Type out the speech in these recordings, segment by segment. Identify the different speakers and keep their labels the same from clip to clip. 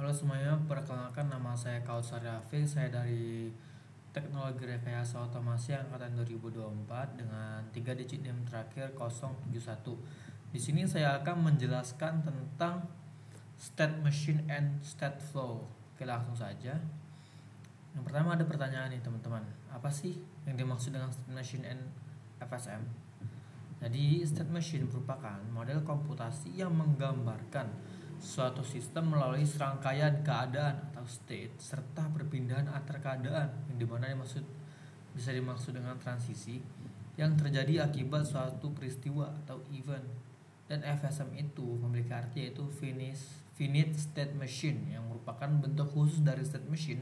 Speaker 1: Halo semuanya, perkenalkan nama saya Kautsar Rafiq. Saya dari Teknologi Rekayasa Otomasi angkatan 2024 dengan 3 digit NIM terakhir 071. Di sini saya akan menjelaskan tentang state machine and state flow. Oke, langsung saja. Yang pertama ada pertanyaan nih teman-teman. Apa sih yang dimaksud dengan state machine and FSM? Jadi, state machine merupakan model komputasi yang menggambarkan suatu sistem melalui serangkaian keadaan atau state serta perpindahan antar keadaan, yang dimana bisa dimaksud dengan transisi yang terjadi akibat suatu peristiwa atau event. Dan FSM itu memiliki arti yaitu finite state machine, yang merupakan bentuk khusus dari state machine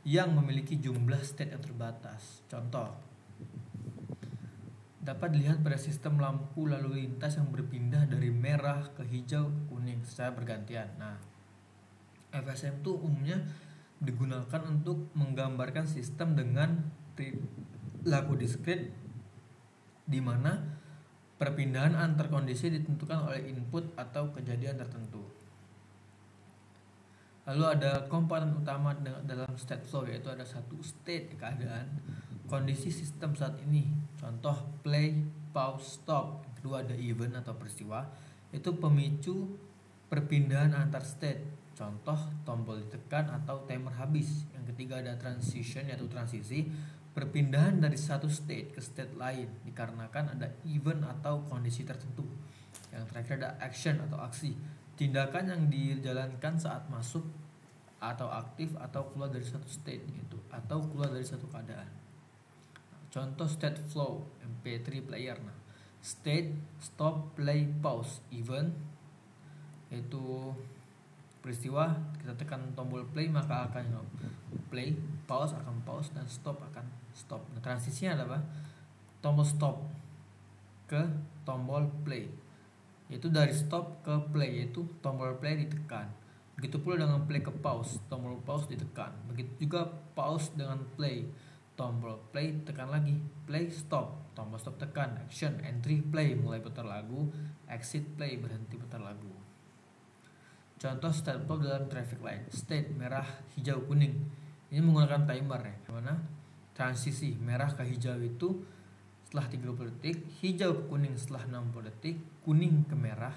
Speaker 1: yang memiliki jumlah state yang terbatas. Contoh dapat dilihat pada sistem lampu lalu lintas yang berpindah dari merah ke hijau ke kuning secara bergantian. Nah, FSM itu umumnya digunakan untuk menggambarkan sistem dengan perilaku diskrit di mana perpindahan antar kondisi ditentukan oleh input atau kejadian tertentu. Lalu ada komponen utama dalam state flow, yaitu ada satu state keadaan kondisi sistem saat ini, contoh play, pause, stop. Yang kedua ada event atau peristiwa, itu pemicu perpindahan antar state, contoh tombol ditekan atau timer habis. Yang ketiga ada transition, yaitu transisi, perpindahan dari satu state ke state lain dikarenakan ada event atau kondisi tertentu. Yang terakhir ada action atau aksi, tindakan yang dijalankan saat masuk atau aktif atau keluar dari satu state gitu, atau keluar dari satu keadaan. Contoh state flow MP3 player. Nah, state, stop, play, pause. Event yaitu peristiwa, kita tekan tombol play maka akan play, pause akan pause, dan stop akan stop. Nah, transisinya adalah tombol stop ke tombol play, yaitu dari stop ke play, yaitu tombol play ditekan. Begitu pula dengan play ke pause, tombol pause ditekan. Begitu juga pause dengan play, tombol play tekan lagi. Play stop, tombol stop tekan. Action, entry play mulai putar lagu, exit play berhenti putar lagu. Contoh state flow dalam traffic light, state merah, hijau, kuning. Ini menggunakan timer ya, dimana transisi merah ke hijau itu setelah 30 detik, hijau ke kuning setelah 60 detik, kuning ke merah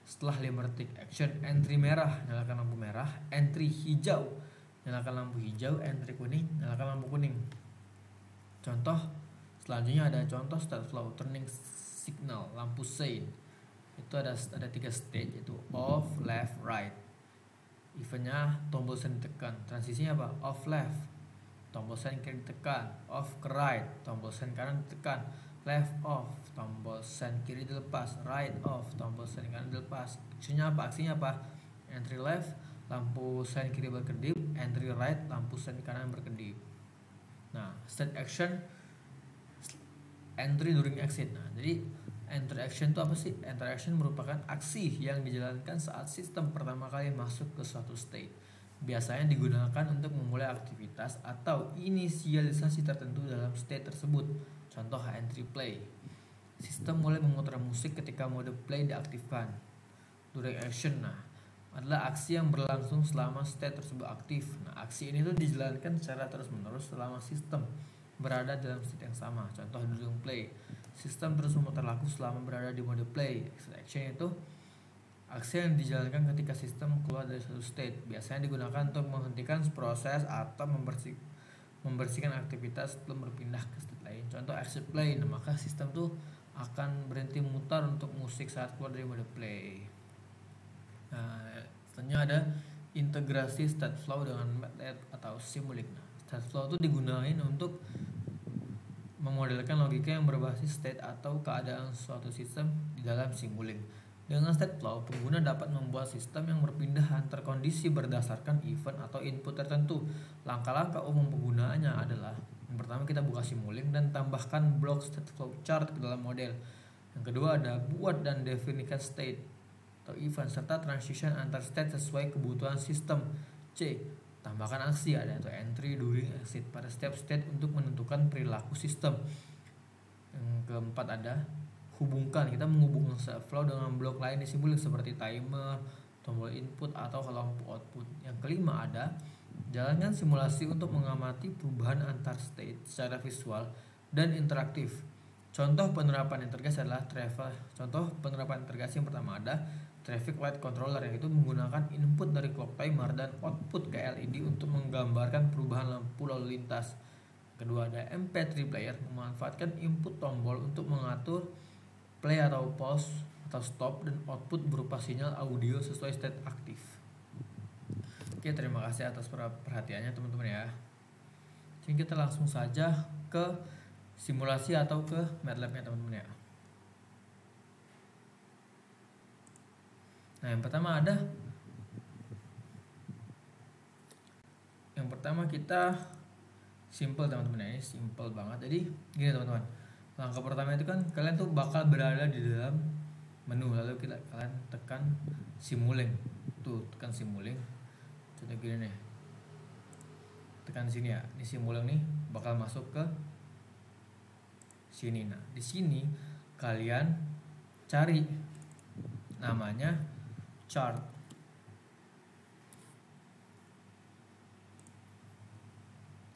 Speaker 1: setelah 5 detik. Action, entry merah, nyalakan lampu merah, entry hijau, nyalakan lampu hijau, entry kuning, nyalakan lampu kuning. Contoh selanjutnya ada contoh state flow turning signal, lampu sein. Itu ada 3 state, yaitu off, left, right. Eventnya tombol sein ditekan. Transisinya apa? Off left, tombol sein kiri ditekan. Off ke right, tombol sein kanan ditekan. Left off, tombol sein kiri dilepas. Right off, tombol sein kanan dilepas. Aksinya apa? Entry left, lampu sein kiri berkedip. Entry right, lampu sein kanan berkedip. Nah, state action, entry during exit. Nah, jadi entry action itu apa sih? Entry action merupakan aksi yang dijalankan saat sistem pertama kali masuk ke suatu state. Biasanya digunakan untuk memulai aktivitas atau inisialisasi tertentu dalam state tersebut. Contoh entry play, sistem mulai memutar musik ketika mode play diaktifkan. During action, nah, adalah aksi yang berlangsung selama state tersebut aktif. Nah, aksi ini tuh dijalankan secara terus-menerus selama sistem berada dalam state yang sama. Contoh during play, sistem terus memutar lagu selama berada di mode play. Action itu aksi yang dijalankan ketika sistem keluar dari suatu state. Biasanya digunakan untuk menghentikan proses atau membersihkan aktivitas sebelum berpindah ke state lain. Contoh exit play, nah, maka sistem tuh akan berhenti memutar untuk musik saat keluar dari mode play. Nah, selanjutnya ada integrasi state flow dengan MATLAB atau Simulink. Nah, state flow itu digunakan untuk memodelkan logika yang berbasis state atau keadaan suatu sistem di dalam Simulink. Dengan state flow, pengguna dapat membuat sistem yang berpindah antar kondisi berdasarkan event atau input tertentu. Langkah-langkah umum penggunaannya adalah: yang pertama, kita buka Simulink dan tambahkan blok state flow chart ke dalam model. Yang kedua ada buat dan definisikan state atau event serta transition antar state sesuai kebutuhan sistem. C. Tambahkan aksi, ada atau entry, during, exit pada setiap state untuk menentukan perilaku sistem. Yang keempat ada hubungkan, kita menghubungkan state flow dengan blok lain di Simulink seperti timer, tombol input atau lampu output. Yang kelima ada jalankan simulasi untuk mengamati perubahan antar state secara visual dan interaktif. Contoh penerapan integrasi adalah Contoh penerapan integrasi yang pertama ada traffic light controller, yang itu menggunakan input dari clock timer dan output ke LED untuk menggambarkan perubahan lampu lalu lintas. Kedua ada MP3 player, memanfaatkan input tombol untuk mengatur play atau pause atau stop dan output berupa sinyal audio sesuai state aktif. Oke, terima kasih atas perhatiannya teman-teman ya. Jadi kita langsung saja ke simulasi atau ke MATLAB-nya teman-teman ya. Nah, yang pertama kita simple teman-teman ya, ini simple banget. Jadi gini teman-teman, langkah pertama itu kan kalian tuh bakal berada di dalam menu, lalu kalian tekan Simulink. Tuh, tekan Simulink. Contoh gini nih, tekan sini ya, ini Simulink nih bakal masuk ke sini. Nah, di sini kalian cari namanya chart.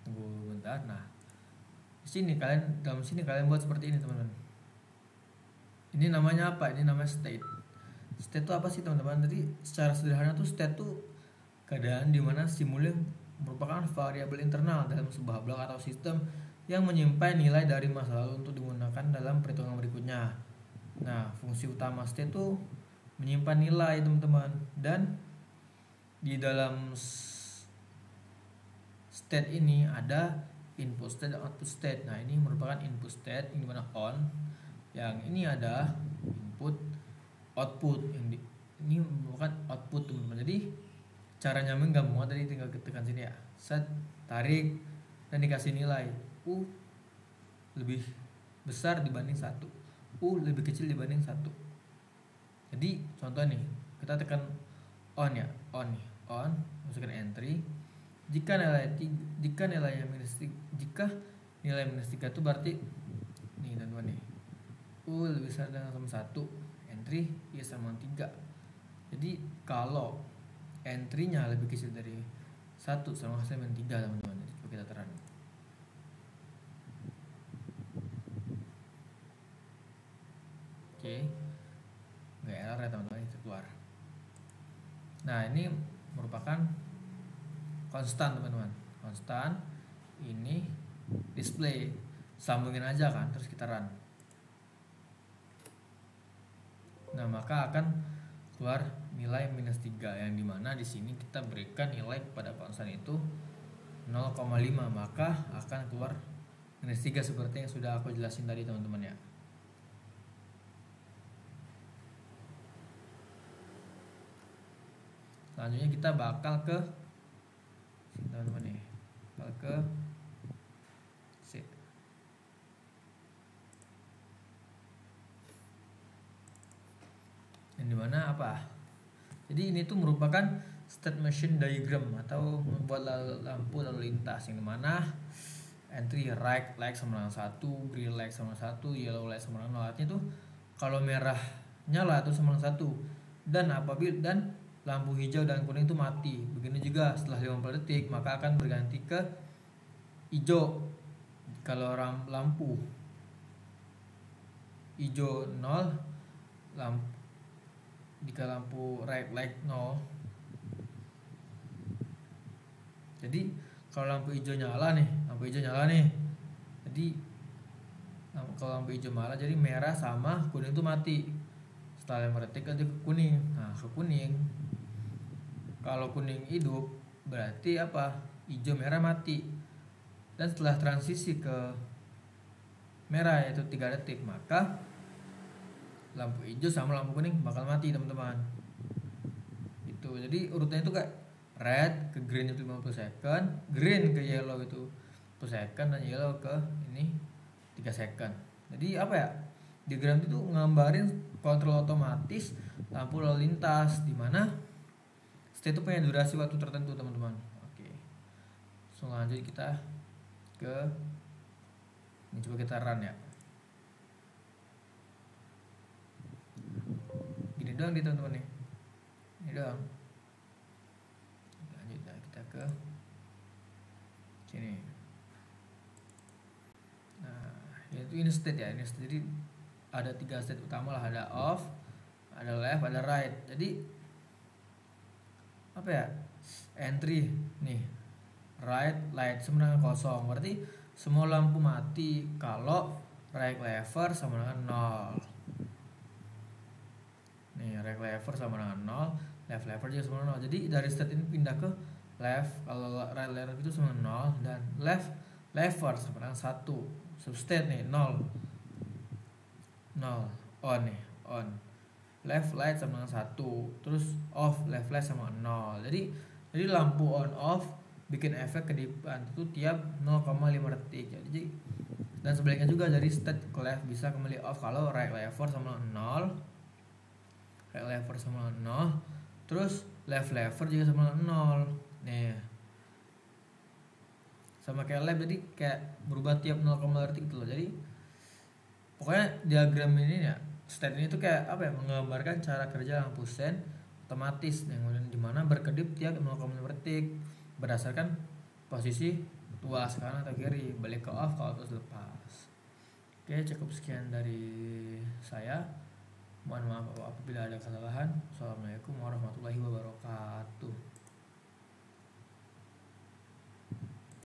Speaker 1: Tunggu bentar. Nah, dalam sini kalian buat seperti ini teman-teman. Ini namanya apa? Ini namanya state. State itu apa sih teman-teman? Jadi secara sederhana tuh state tuh keadaan di mana Simulink merupakan variabel internal dalam sebuah blok atau sistem yang menyimpan nilai dari masa lalu untuk digunakan dalam perhitungan berikutnya. Nah, fungsi utama state itu menyimpan nilai teman-teman, dan di dalam state ini ada input state dan output state. Nah, ini merupakan input state yang dimana on, yang ini ada input output, ini merupakan output teman-teman. Jadi cara nyambung gampang banget, tadi tinggal tekan sini ya, set, tarik, dan dikasih nilai U lebih besar dibanding 1, U lebih kecil dibanding 1. Jadi contoh nih, kita tekan on ya, on, masukkan entry. Jika nilainya minus 3 itu berarti nih teman-teman nih, U lebih besar dengan sama 1, entry ya sama 3. Jadi kalau entry-nya lebih kecil dari 1 sama dengan 3 teman-teman. Coba kita terang. Oke, nggak error ya teman-teman, itu keluar. Nah, ini merupakan konstan teman-teman, konstan. Ini display, sambungin aja kan, terus kita run. Nah, maka akan keluar nilai minus 3, yang dimana di sini kita berikan nilai kepada konstan itu 0,5, maka akan keluar minus 3 seperti yang sudah aku jelasin tadi teman-teman ya. Selanjutnya kita bakal ke teman-teman nih, bakal ke C. Yang dimana apa? Jadi ini tuh merupakan state machine diagram atau membuat lampu lalu lintas, yang dimana entry right light sama dengan 1, green light sama 1, yellow light sama dengan 0. Artinya tuh kalau merah nyala tuh sama dengan 1, dan lampu hijau dan kuning itu mati. Begini juga setelah 50 detik maka akan berganti ke hijau. Kalau lampu hijau 0, jika lampu right light 0. Jadi kalau lampu hijau nyala nih, jadi kalau lampu hijau nyala jadi merah sama kuning itu mati. Setelah 5 detik nanti ke kuning. Nah, ke kuning, kalau kuning hidup berarti apa? Hijau merah mati. Dan setelah transisi ke merah yaitu 3 detik, maka lampu hijau sama lampu kuning bakal mati teman-teman. Itu. Jadi urutannya itu kayak red ke green itu 50 second, green ke yellow itu 1 second, dan yellow ke ini 3 second. Jadi apa ya? Diagram itu ngambarin kontrol otomatis lampu lalu lintas, di mana state itu punya durasi waktu tertentu teman-teman. Oke, so lanjut kita ke ini, coba kita run ya. Gini doang nih teman-teman nih, Ini doang. Lanjut ya, kita ke sini. Nah, yaitu ini state ya. Ini state, jadi ada 3 state utama lah, ada off, ada left, ada right. Jadi apa ya? Entry nih, right light sama dengan kosong. Berarti semua lampu mati kalau right lever sama dengan 0. Nih, right lever sama dengan 0, left lever juga sama dengan 0. Jadi dari state ini pindah ke left, kalau right lever itu sama dengan 0, dan left lever sama dengan 1. Substate nih 0 on nih, on. Left light sama dengan 1, terus off, left light sama 0. Jadi lampu on off bikin efek ke depan itu tiap 0,5 detik. Jadi dan sebaliknya juga, dari state ke left bisa kembali off kalau right lever sama 0, right lever sama 0, terus left lever juga sama 0. Nih, sama kayak lab, jadi kayak berubah tiap 0,5 detik gitu loh. Jadi pokoknya diagram ini ya, state ini tuh kayak apa ya, menggambarkan cara kerja lampu sen otomatis yang dimana berkedip tiap 0,5 detik berdasarkan posisi tuas kanan atau kiri, balik ke off kalau terus lepas. Oke, cukup sekian dari saya. Mohon maaf apabila ada kesalahan. Assalamualaikum warahmatullahi wabarakatuh.